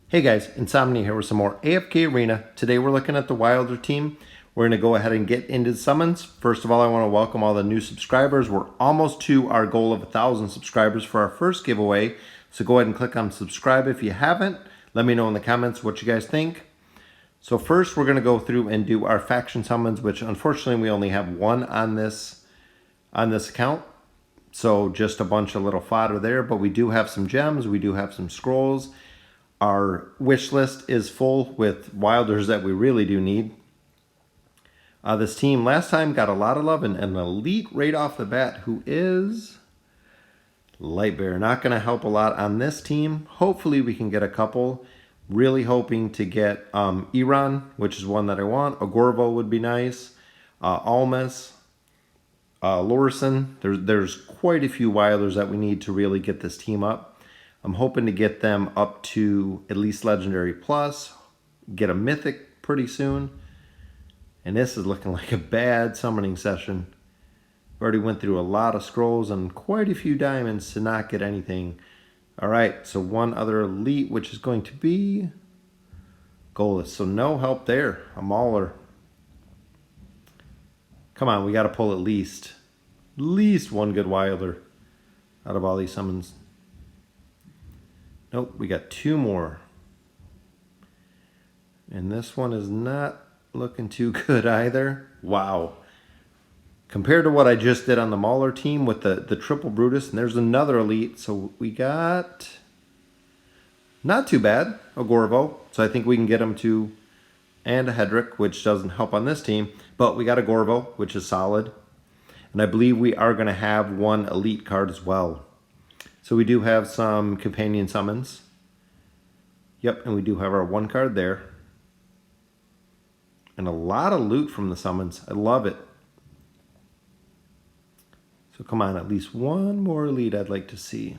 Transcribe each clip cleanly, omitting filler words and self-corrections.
Hey guys, Insomnia here with some more AFK Arena. Today we're looking at the Wilder team. We're going to go ahead and get into summons. First of all, I want to welcome all the new subscribers. We're almost to our goal of 1,000 subscribers for our first giveaway. So go ahead and click on subscribe if you haven't. Let me know in the comments what you guys think. So first we're going to go through and do our faction summons, which unfortunately we only have one on this account. So just a bunch of little fodder there, but we do have some gems, we do have some scrolls. Our wish list is full with wilders that we really do need. This team last time got a lot of love and an elite right off the bat who is Lightbearer. Not going to help a lot on this team. Hopefully we can get a couple. Really hoping to get Iran, which is one that I want. Agorvo would be nice. Almas. Lorison. There's quite a few wilders that we need to really get this team up. I'm hoping to get them up to at least Legendary Plus, get a Mythic pretty soon. And this is looking like a bad summoning session. We already went through a lot of scrolls and quite a few diamonds to not get anything. Alright, so one other elite, which is going to be Goalless. So no help there, a Mauler. Come on, we got to pull at least one good Wilder out of all these summons. Nope, we got two more. And this one is not looking too good either. Wow. Compared to what I just did on the Mauler team with the triple Brutus, and there's another elite. So we got not too bad, a Agorvo. So I think we can get him to, and a Hedrick, which doesn't help on this team. But we got a Agorvo, which is solid. And I believe we are going to have one elite card as well. So we do have some companion summons. Yep, and we do have our one card there. And a lot of loot from the summons. I love it. So come on, at least one more elite I'd like to see.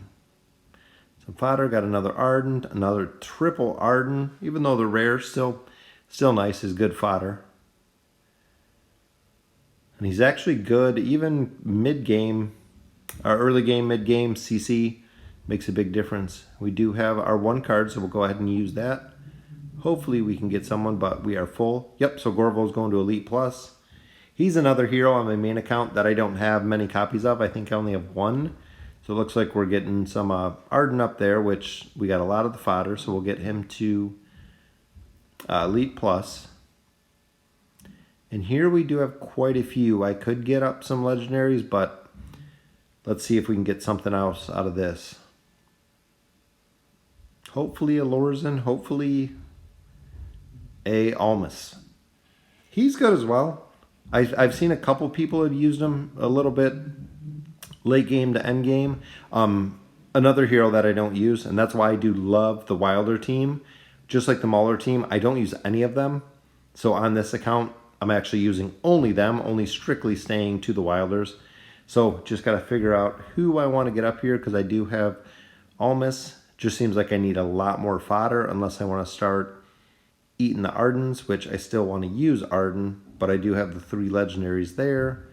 Some fodder, got another Ardent, another triple Ardent. Even though they're rare, still nice, is good fodder. And he's actually good even mid-game. Our early game, mid-game, CC makes a big difference. We do have our one card, so we'll go ahead and use that. Hopefully we can get someone, but we are full. Yep, so Gorvo's going to Elite Plus. He's another hero on my main account that I don't have many copies of. I think I only have one. So it looks like we're getting some Arden up there, which we got a lot of the fodder, so we'll get him to Elite Plus. And here we do have quite a few. I could get up some legendaries, but let's see if we can get something else out of this. Hopefully a Lorison, hopefully a Almas. He's good as well. I've seen a couple people have used him a little bit late game to end game. Another hero that I don't use, and that's why I do love the Wilder team. Just like the Mauler team, I don't use any of them. So on this account, I'm actually using only them, only strictly staying to the Wilders. So just got to figure out who I want to get up here because I do have Almas. Just seems like I need a lot more fodder unless I want to start eating the Ardens, which I still want to use Arden, but I do have the 3 legendaries there.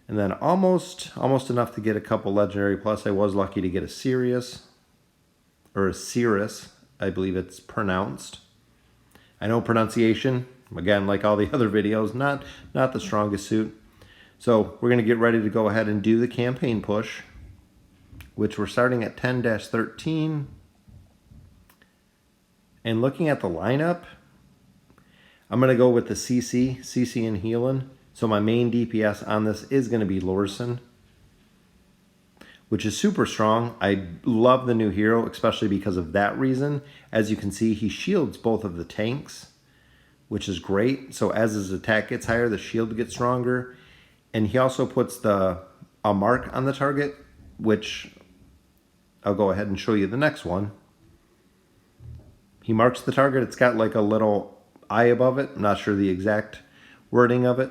And then almost enough to get a couple legendary plus. I was lucky to get a Sirius, or a Cirrus, I believe it's pronounced. I know pronunciation, again, like all the other videos, not the strongest suit. So we're going to get ready to go ahead and do the campaign push, which we're starting at 10-13. And looking at the lineup, I'm going to go with the CC and healing. So my main DPS on this is going to be Lorison, which is super strong. I love the new hero, especially because of that reason. As you can see, he shields both of the tanks, which is great. So as his attack gets higher, the shield gets stronger. And he also puts a mark on the target, which I'll go ahead and show you the next one. He marks the target. It's got like a little eye above it. I'm not sure the exact wording of it,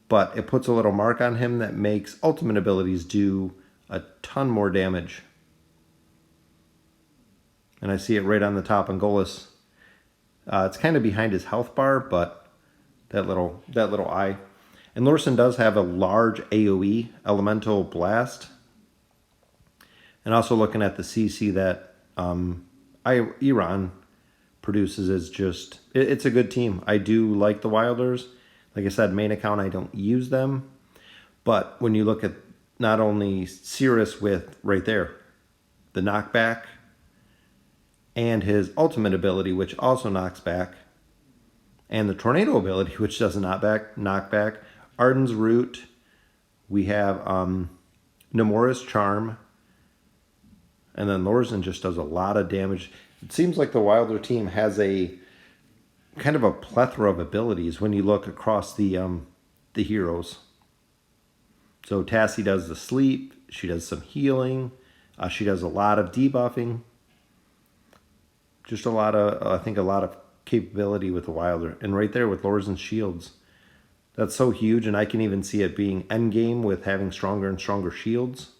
but it puts a little mark on him that makes ultimate abilities do a ton more damage. And I see it right on the top on Goalless. It's kind of behind his health bar, but that little eye. And Lorison does have a large AoE, Elemental Blast. And also looking at the CC that Iran produces is just, it's a good team. I do like the Wilders. Like I said, main account, I don't use them. But when you look at not only Cirrus with right there, the knockback, and his ultimate ability, which also knocks back, and the tornado ability, which does a knock back, Arden's Root, we have Nomura's Charm, and then Lorzen just does a lot of damage. It seems like the Wilder team has a kind of a plethora of abilities when you look across the heroes. So Tassie does the sleep, she does some healing, she does a lot of debuffing. Just a lot of, I think a lot of capability with the Wilder. And right there with Lorzen's shields. That's so huge, and I can even see it being endgame with having stronger and stronger shields.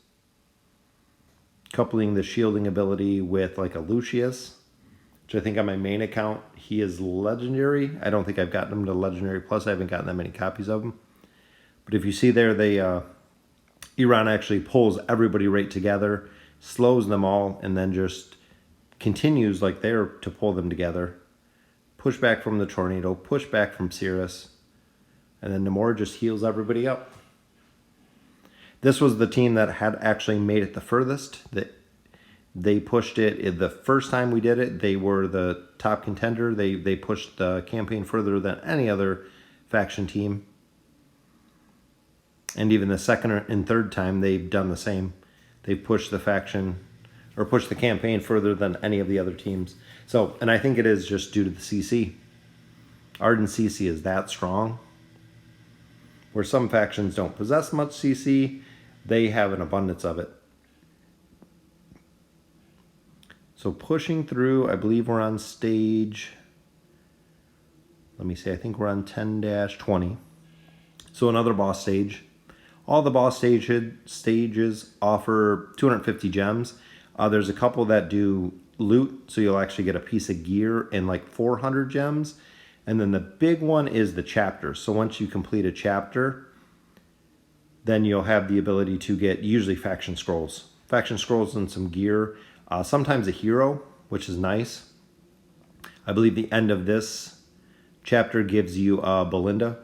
Coupling the shielding ability with like a Lucius, which I think on my main account, he is legendary. I don't think I've gotten him to legendary plus. I haven't gotten that many copies of him. But if you see there, Iran actually pulls everybody right together, slows them all, and then just continues like there to pull them together. Push back from the tornado, push back from Cirrus, and then Nomura just heals everybody up. This was the team that had actually made it the furthest. They pushed it the first time we did it. They were the top contender. They pushed the campaign further than any other faction team. And even the second and third time, they've done the same. They pushed the faction, or pushed the campaign further than any of the other teams. So, and I think it is just due to the CC. Arden CC is that strong. Where some factions don't possess much CC, they have an abundance of it. So pushing through, I believe we're on stage, let me see, I think we're on 10-20. So another boss stage. All the boss stages offer 250 gems. There's a couple that do loot, so you'll actually get a piece of gear and like 400 gems. And then the big one is the chapter. So once you complete a chapter, then you'll have the ability to get usually faction scrolls. Faction scrolls and some gear. Sometimes a hero, which is nice. I believe the end of this chapter gives you Belinda.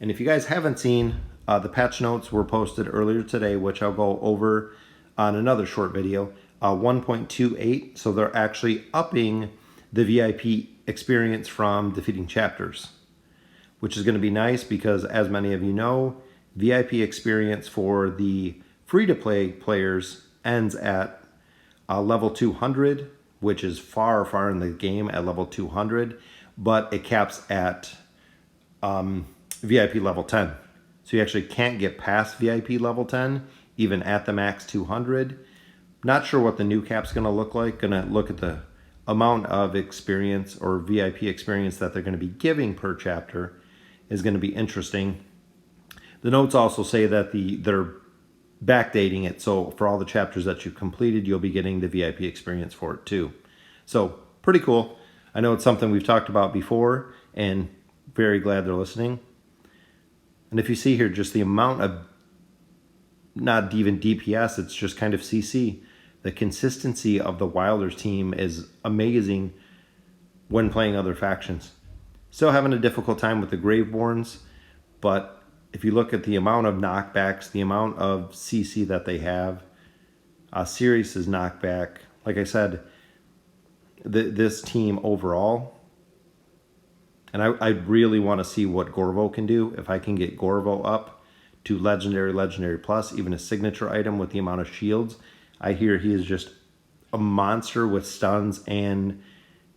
And if you guys haven't seen, the patch notes were posted earlier today, which I'll go over on another short video. 1.28, so they're actually upping the VIP experience from defeating chapters, which is going to be nice because, as many of you know, VIP experience for the free-to-play players ends at level 200, which is far, far in the game at level 200, but it caps at VIP level 10. So you actually can't get past VIP level 10, even at the max 200. Not sure what the new cap's going to look like. Going to look at the amount of experience or VIP experience that they're going to be giving per chapter is going to be interesting. The notes also say that they're backdating it, so for all the chapters that you've completed, you'll be getting the VIP experience for it too. So pretty cool. I know it's something we've talked about before, and very glad they're listening. And if you see here, just the amount of, not even DPS, it's just kind of CC. The consistency of the Wilders team is amazing when playing other factions. Still having a difficult time with the Graveborns, but if you look at the amount of knockbacks, the amount of CC that they have, Sirius's knockback, like I said, this team overall, and I really want to see what Gorvo can do. If I can get Gorvo up to legendary plus, even a signature item with the amount of shields, I hear he is just a monster with stuns and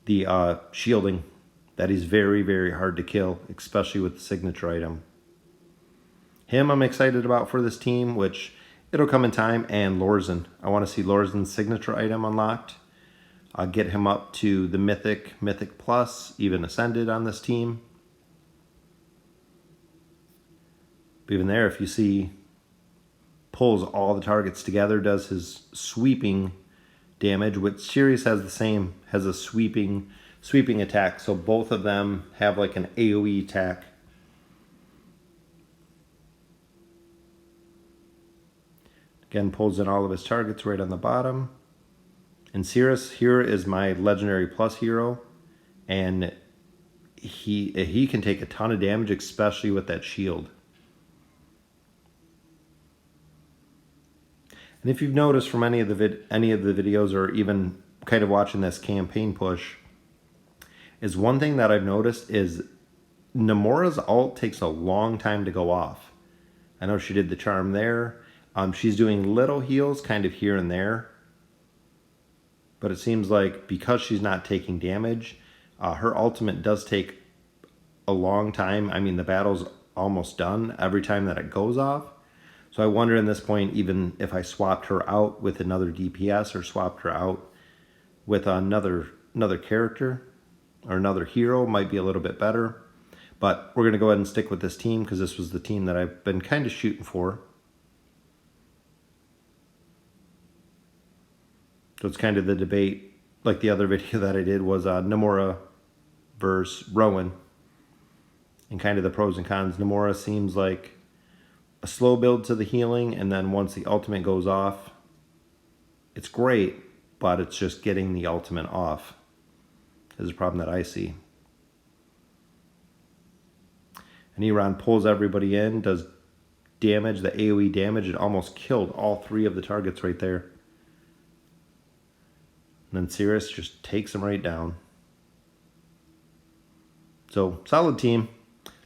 the shielding. That is very, very hard to kill, especially with the signature item. Him I'm excited about for this team, which it'll come in time, and Lorzen. I want to see Lorzen's signature item unlocked. I'll get him up to the Mythic Plus, even Ascended on this team. But even there, if you see, pulls all the targets together, does his sweeping damage, which Sirius has the same, has a sweeping attack. So both of them have like an AoE attack. Again, pulls in all of his targets right on the bottom. And Sirius here is my Legendary Plus hero. and he can take a ton of damage, especially with that shield. And if you've noticed from any of the videos, or even kind of watching this campaign push, is one thing that I've noticed is Nomura's ult takes a long time to go off. I know she did the charm there. She's doing little heals kind of here and there. But it seems like because she's not taking damage, her ultimate does take a long time. I mean, the battle's almost done every time that it goes off. So I wonder in this point, even if I swapped her out with another DPS or swapped her out with another character or another hero, might be a little bit better. But we're going to go ahead and stick with this team because this was the team that I've been kind of shooting for. So it's kind of the debate, like the other video that I did was Nomura versus Rowan. And kind of the pros and cons. Nomura seems like a slow build to the healing, and then once the ultimate goes off, it's great, but it's just getting the ultimate off is a problem that I see. And Iran pulls everybody in, does damage, the AoE damage. It almost killed all 3 of the targets right there. And then Sirius just takes them right down. So, solid team.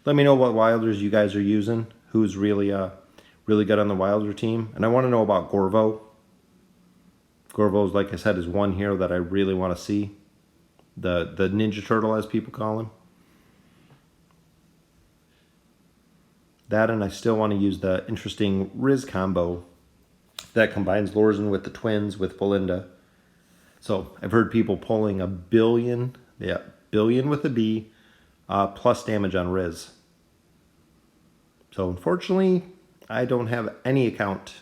Let me know what Wilders you guys are using. Who's really good on the Wilder team. And I want to know about Gorvo. Gorvo's, like I said, is one hero that I really want to see. The Ninja Turtle, as people call him. That, and I still want to use the interesting Riz combo that combines Lorzen with the twins with Belinda. So I've heard people pulling a billion with a B, plus damage on Riz. So unfortunately, I don't have any account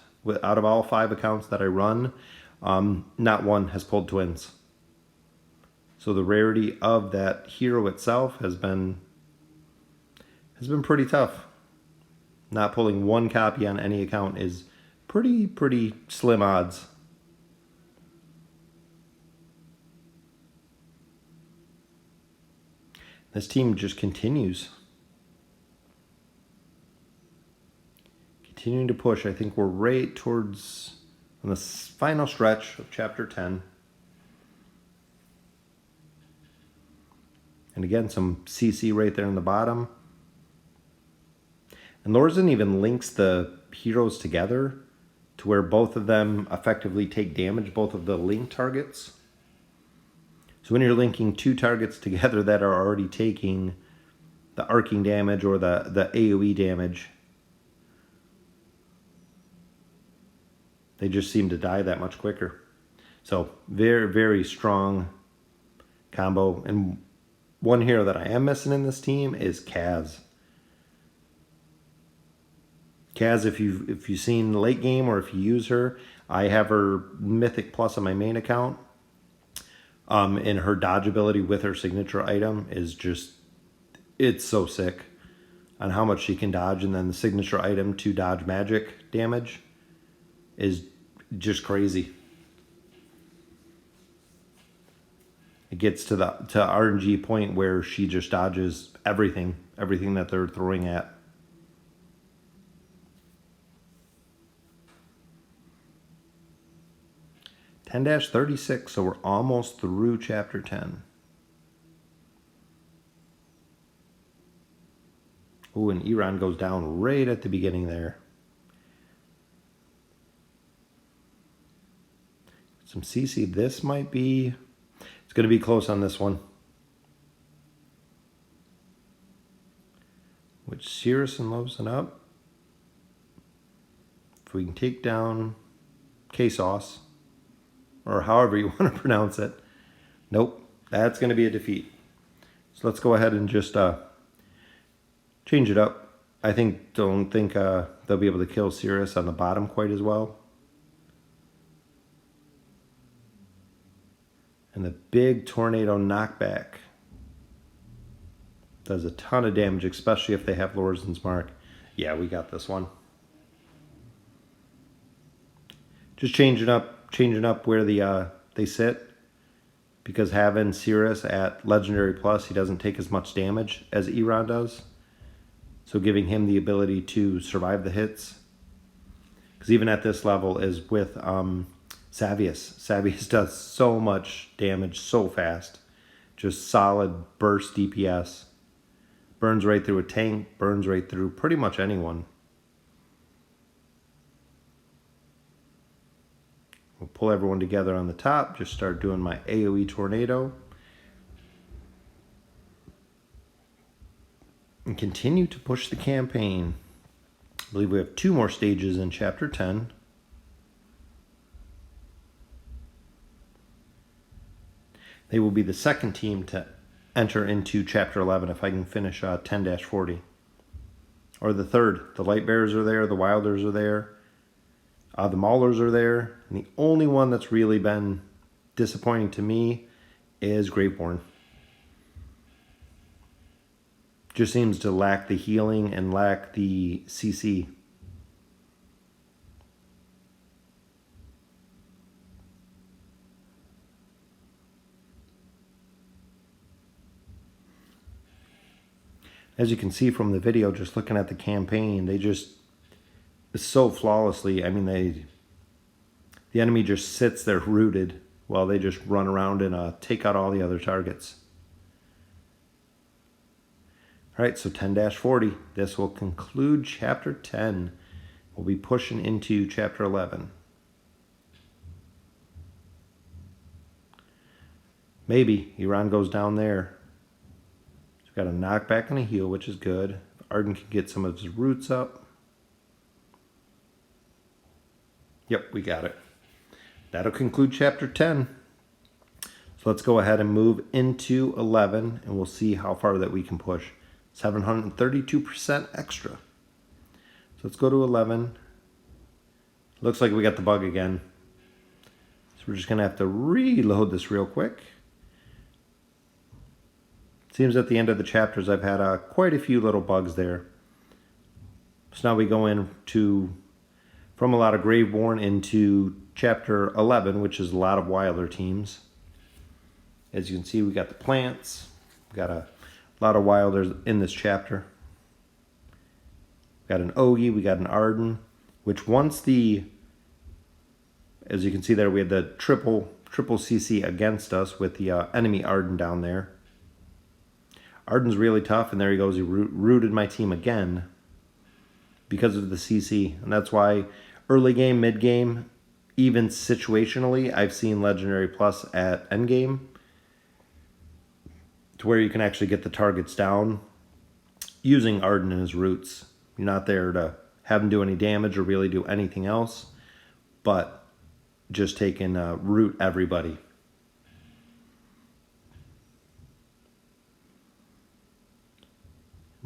out of all 5 accounts that I run. Not one has pulled twins. So the rarity of that hero itself has been pretty tough. Not pulling 1 copy on any account is pretty slim odds. This team just continues. Continuing to push. I think we're right towards on the final stretch of chapter 10. And again, some CC right there in the bottom. And Lorzen even links the heroes together to where both of them effectively take damage, both of the link targets. So when you're linking 2 targets together that are already taking the arcing damage or the AoE damage, they just seem to die that much quicker. So very strong combo. And one hero that I am missing in this team is Kaz. Kaz, if you've seen late game or if you use her, I have her Mythic Plus on my main account. And her dodge ability with her signature item is just, it's so sick on how much she can dodge. And then the signature item to dodge magic damage is just crazy. It gets to RNG point where she just dodges everything that they're throwing at. -36, so we're almost through chapter 10. Oh, and Iran goes down right at the beginning there. Some CC. This might be... It's going to be close on this one. Which Cirrus and Loveson up. If we can take down K-Sauce, or however you want to pronounce it. Nope, that's going to be a defeat. So let's go ahead and just change it up. I don't think they'll be able to kill Cirrus on the bottom quite as well. And the big tornado knockback does a ton of damage, especially if they have Lorzen's Mark. Yeah, we got this one. Just changing up where they sit, because having Cirrus at Legendary Plus, he doesn't take as much damage as Iran does. So giving him the ability to survive the hits. Because even at this level is with Savius. Savius does so much damage so fast. Just solid burst DPS. Burns right through a tank, burns right through pretty much anyone. We'll pull everyone together on the top, just start doing my AoE tornado. And continue to push the campaign. I believe we have 2 more stages in Chapter 10. They will be the second team to enter into Chapter 11 if I can finish 10-40. Or the third. The Light Bearers are there, the Wilders are there. The Maulers are there. And the only one that's really been disappointing to me is Graveborn. Just seems to lack the healing and lack the CC. As you can see from the video, just looking at the campaign, they just so flawlessly. I mean, the enemy just sits there rooted while they just run around and take out all the other targets. All right, so 10-40. This will conclude Chapter 10. We'll be pushing into Chapter 11. Maybe Iran goes down there. He's got a knockback and a heal, which is good. Arden can get some of his roots up. Yep, we got it. That'll conclude Chapter 10. So let's go ahead and move into 11, and we'll see how far that we can push. 732% extra. So let's go to 11. Looks like we got the bug again. So we're just going to have to reload this real quick. Seems at the end of the chapters I've had quite a few little bugs there. So now we go from a lot of Graveborn into Chapter 11, which is a lot of Wilder teams. As you can see, we got the plants. We got a lot of Wilders in this chapter. We got an Ogi, we got an Arden, which once as you can see there, we had the triple CC against us with the enemy Arden down there. Arden's really tough, and there he goes. He rooted my team again because of the CC. And that's why early game, mid game, even situationally, I've seen Legendary Plus at end game to where you can actually get the targets down using Arden and his roots. You're not there to have him do any damage or really do anything else, but just take and root everybody.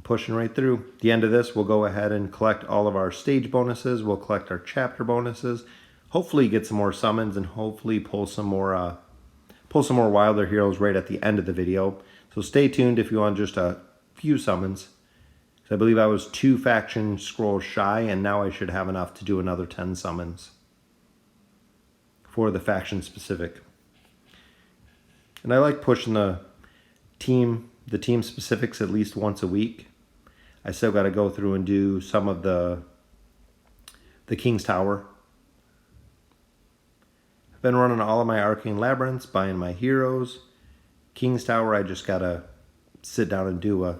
Pushing right through. At the end of this, we'll go ahead and collect all of our stage bonuses. We'll collect our chapter bonuses. Hopefully get some more summons and hopefully pull some more Wilder heroes right at the end of the video. So stay tuned if you want just a few summons. I believe I was 2 faction scrolls shy, and now I should have enough to do another 10 summons for the faction specific. And I like pushing the team specifics at least once a week. I still got to go through and do some of the King's Tower. I've been running all of my Arcane Labyrinths, buying my heroes. King's Tower, I just got to sit down and do a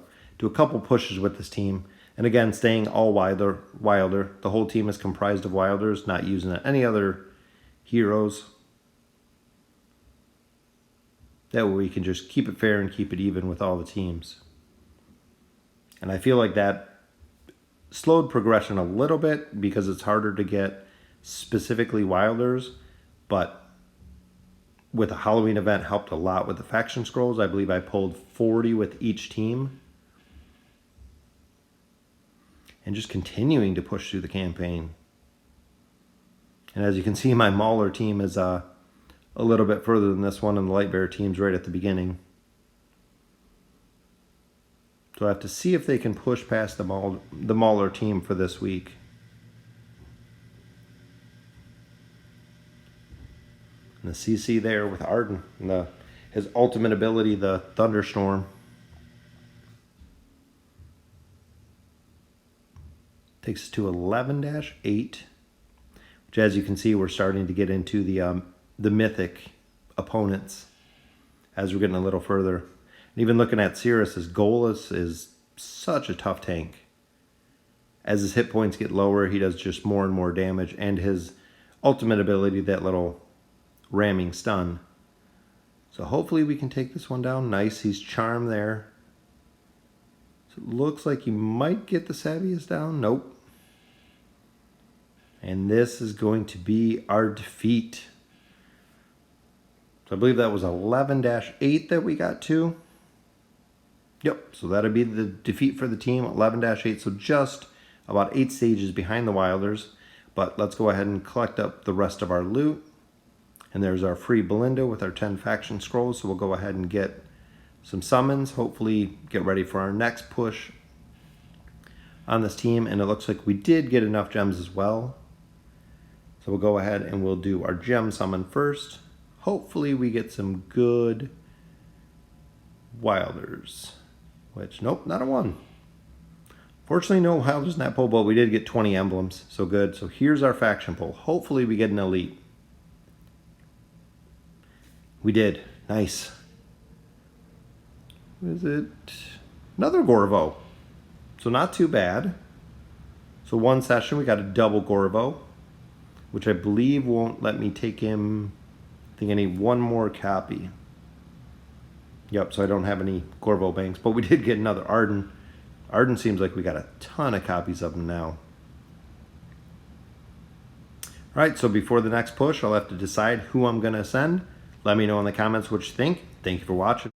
couple pushes with this team. And again, staying all Wilder. The whole team is comprised of Wilders, not using any other heroes. That way we can just keep it fair and keep it even with all the teams. And I feel like that slowed progression a little bit because it's harder to get specifically Wilders, but with a Halloween event helped a lot with the faction scrolls. I believe I pulled 40 with each team. And just continuing to push through the campaign. And as you can see, my Mauler team is a little bit further than this one, and the Lightbearer team's right at the beginning. So I have to see if they can push past the Mauler team for this week. And the CC there with Arden. And his ultimate ability, the Thunderstorm. Takes us to 11-8, which, as you can see, we're starting to get into the mythic opponents as we're getting a little further. And even looking at Cirrus, his Golas is such a tough tank. As his hit points get lower, he does just more and more damage, and his ultimate ability, that little ramming stun. So hopefully we can take this one down. Nice, he's charmed there. So it looks like he might get the Savius down. Nope. And this is going to be our defeat. So I believe that was 11-8 that we got to. Yep, so that'll be the defeat for the team, 11-8. So just about 8 stages behind the Wilders. But let's go ahead and collect up the rest of our loot. And there's our free Belinda with our 10 faction scrolls. So we'll go ahead and get some summons. Hopefully get ready for our next push on this team. And it looks like we did get enough gems as well. So we'll go ahead and we'll do our gem summon first. Hopefully we get some good Wilders. Which, nope, not a 1. Fortunately, no Wilders in that pull, but we did get 20 emblems. So good. So here's our faction pull. Hopefully we get an elite. We did. Nice. What is it? Another Gorvo. So not too bad. So one session, we got a double Gorvo, which I believe won't let me take him. I think I need one more copy. Yep, so I don't have any Gorvo banks, but we did get another Arden. Arden seems like we got a ton of copies of him now. All right, so before the next push, I'll have to decide who I'm going to send. Let me know in the comments what you think. Thank you for watching.